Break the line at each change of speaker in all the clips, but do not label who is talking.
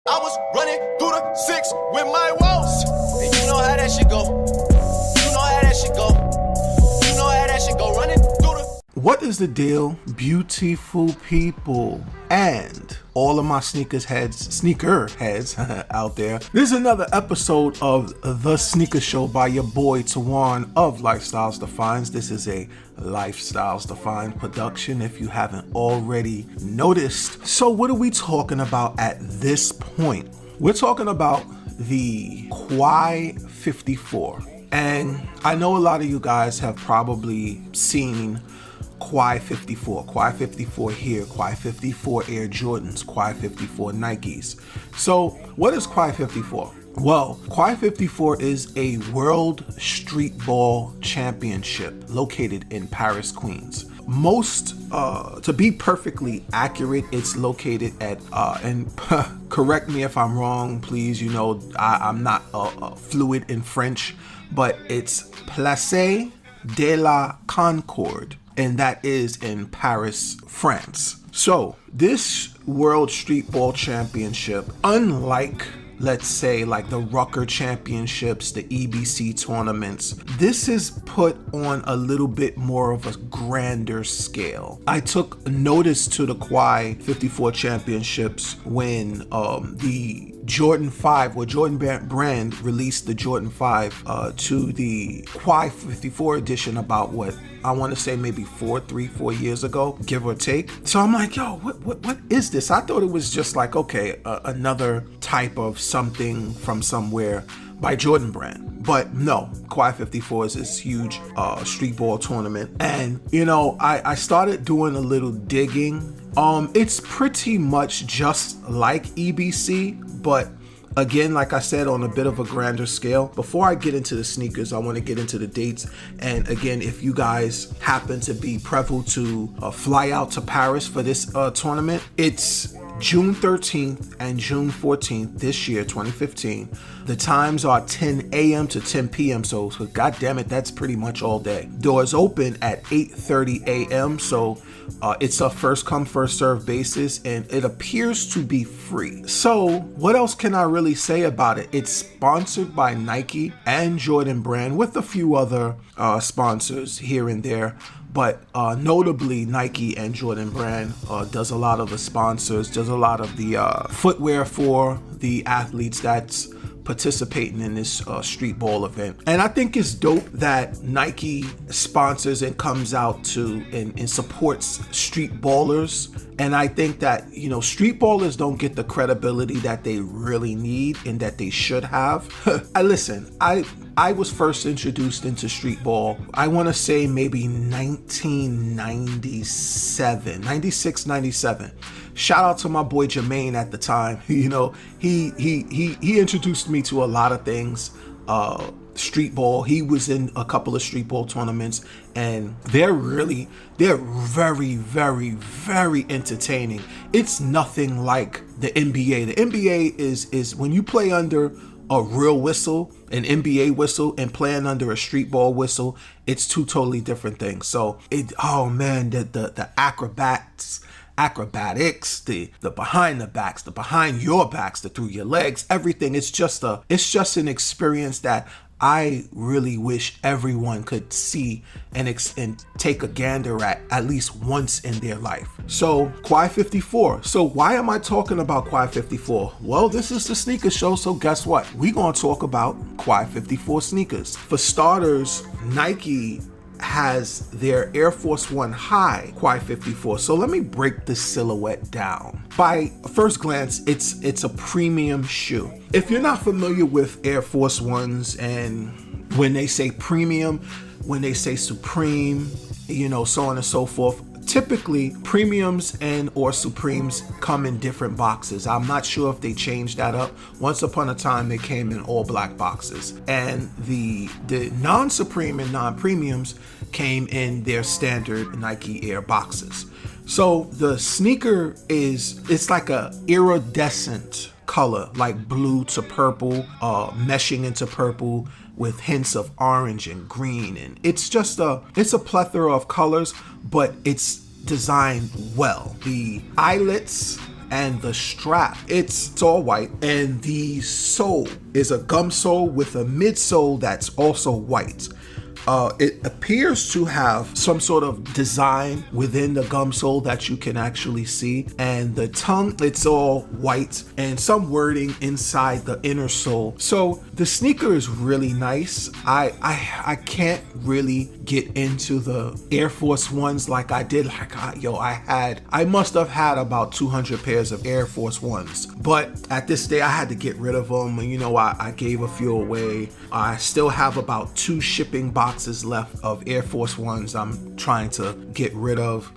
I was running through the six with my woes. And you know how that shit go. You know how that shit go. You know how that shit go. Running through the...
What is the deal, beautiful people and all of my sneaker heads out there? This is another episode of The Sneaker Show by your boy Tawan of Lifestyles Defines. This is a Lifestyles Defined production if you haven't already noticed. So what are we talking about at this point? We're talking about the Quai 54. And I know a lot of you guys have probably seen Quai 54, Quai 54 here, Quai 54 Air Jordans, Quai 54 Nikes. So what is Quai 54? Well, Quai 54 is a World Streetball Championship located in Paris, Queens. To be perfectly accurate, it's located at, and correct me if I'm wrong, please, you know, I'm not fluid in French, but it's Place de la Concorde, and that is in Paris, France. So this World Streetball Championship, unlike, let's say, like the Rucker Championships, the EBC tournaments, this is put on a little bit more of a grander scale. I took notice to the Quai 54 Championships when the Jordan 5, or Jordan brand released the Jordan 5 to the Quai 54 edition about what I want to say maybe 4 years ago, give or take. So I'm like, yo, what is this? I thought it was just like, okay, another type of something from somewhere by Jordan brand. But no, Quai 54 is this huge street ball tournament. And, you know, I started doing a little digging. It's pretty much just like EBC, but again, like I said, on a bit of a grander scale. Before I get into the sneakers, I want to get into the dates. And again, if you guys happen to be prevalent to fly out to Paris for this tournament, it's June 13th and June 14th this year, 2015. The times are 10 a.m. to 10 p.m. So God damn it, that's pretty much all day. Doors open at 8:30 a.m. So it's a first come, first serve basis, and it appears to be free. So what else can I really say about it? It's sponsored by Nike and Jordan brand with a few other sponsors here and there. But notably, Nike and Jordan brand does a lot of the sponsors, does a lot of the footwear for the athletes that's participating in this street ball event. And I think it's dope that Nike sponsors and comes out to and supports street ballers. And I think that, you know, street ballers don't get the credibility that they really need and that they should have. I was first introduced into street ball, I want to say maybe 1997, 96, 97. Shout out to my boy Jermaine at the time. You know, he introduced me to a lot of things. Street ball. He was in a couple of street ball tournaments, and they're very, very, very entertaining. It's nothing like the NBA. The NBA is when you play under a real whistle, an NBA whistle, and playing under a street ball whistle, it's two totally different things. So oh man, the acrobatics, the behind the backs, the behind your backs, the through your legs, everything. It's just an experience that I really wish everyone could see and take a gander at least once in their life. So Quai 54. So why am I talking about Quai 54? Well, this is the sneaker show, so guess what? We're gonna talk about Quai 54 sneakers. For starters, Nike has their Air Force One High Quai 54. So let me break the silhouette down. By first glance, it's a premium shoe. If you're not familiar with Air Force Ones, and when they say premium, when they say supreme, you know, so on and so forth, typically premiums and or supremes come in different boxes. I'm not sure if they changed that up. Once upon a time, they came in all black boxes, and the non-supreme and non-premiums came in their standard Nike Air boxes. So the sneaker it's like a iridescent color, like blue to purple, meshing into purple with hints of orange and green, and it's a plethora of colors, but it's designed well. The eyelets And the strap, it's all white, and the sole is a gum sole with a midsole that's also white. It appears to have some sort of design within the gum sole that you can actually see, and the tongue, it's all white, and some wording inside the inner sole. So the sneaker is really nice. I can't really get into the Air Force Ones like I did. I must have had about 200 pairs of Air Force Ones, but at this day I had to get rid of them, and I gave a few away. I still have about 2 shipping boxes left of Air Force Ones I'm trying to get rid of.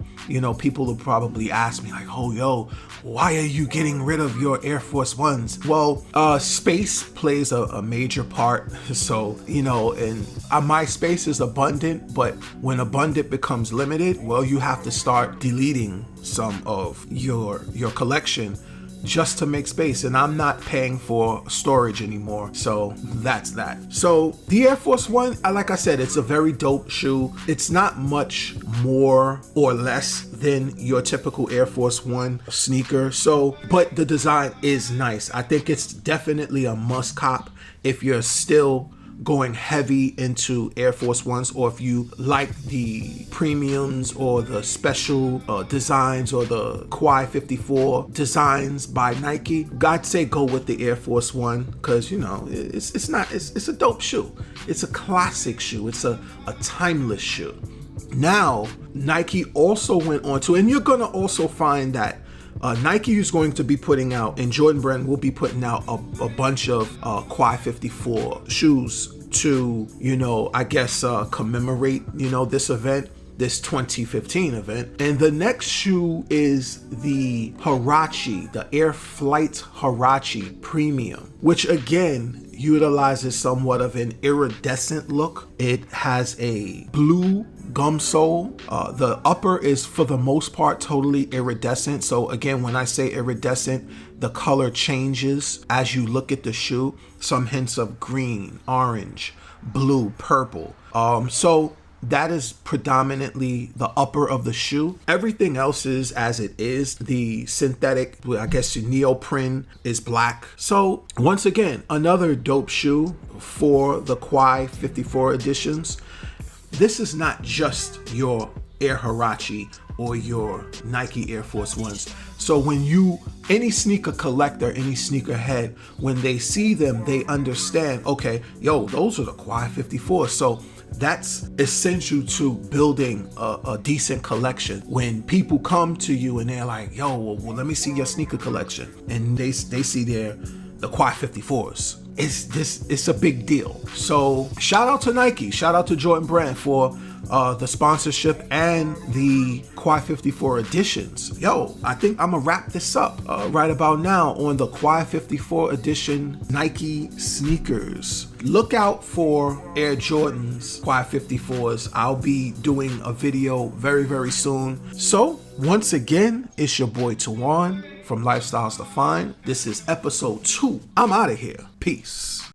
People will probably ask me like, oh, why are you getting rid of your Air Force Ones? Well, space plays a major part. So, and my space is abundant, but when abundant becomes limited, well, you have to start deleting some of your collection just to make space, and I'm not paying for storage anymore. So that's that. So the Air Force One, like I said, it's a very dope shoe. It's not much more or less than your typical Air Force One sneaker. So, but the design is nice. I think it's definitely a must cop if you're still going heavy into Air Force Ones, or if you like the premiums or the special designs or the Quai 54 designs by Nike. I'd say go with the Air Force One, because it's a dope shoe. It's a classic shoe. It's a timeless shoe. Now Nike also went on to, and you're gonna also find that Nike is going to be putting out, and Jordan Brand will be putting out a bunch of Quai 54 shoes to, commemorate, this event, this 2015 event. And the next shoe is the Huarache, the Air Flight Huarache Premium, which again utilizes somewhat of an iridescent look. It has a blue gum sole. The upper is for the most part totally iridescent. So again, when I say iridescent, the color changes as you look at the shoe. Some hints of green, orange, blue, purple. So that is predominantly the upper of the shoe. Everything else is as it is. The synthetic, neoprene is black. So once again, another dope shoe for the Quai 54 editions. This is not just your Air Huarache or your Nike Air Force Ones. So when any sneaker collector, any sneaker head, when they see them, they understand, okay, those are the Quai 54. So that's essential to building a decent collection. When people come to you and they're like, let me see your sneaker collection, and they see the Quai 54s. It's a big deal. So shout out to Nike, shout out to Jordan Brand for the sponsorship and the Quai 54 editions. I think I'm gonna wrap this up right about now on the Quai 54 edition Nike sneakers. Look out for Air Jordans Quai 54s. I'll be doing a video very, very soon. So once again, it's your boy Tawan from Lifestyles Defined. This is episode 2. I'm out of here. Peace.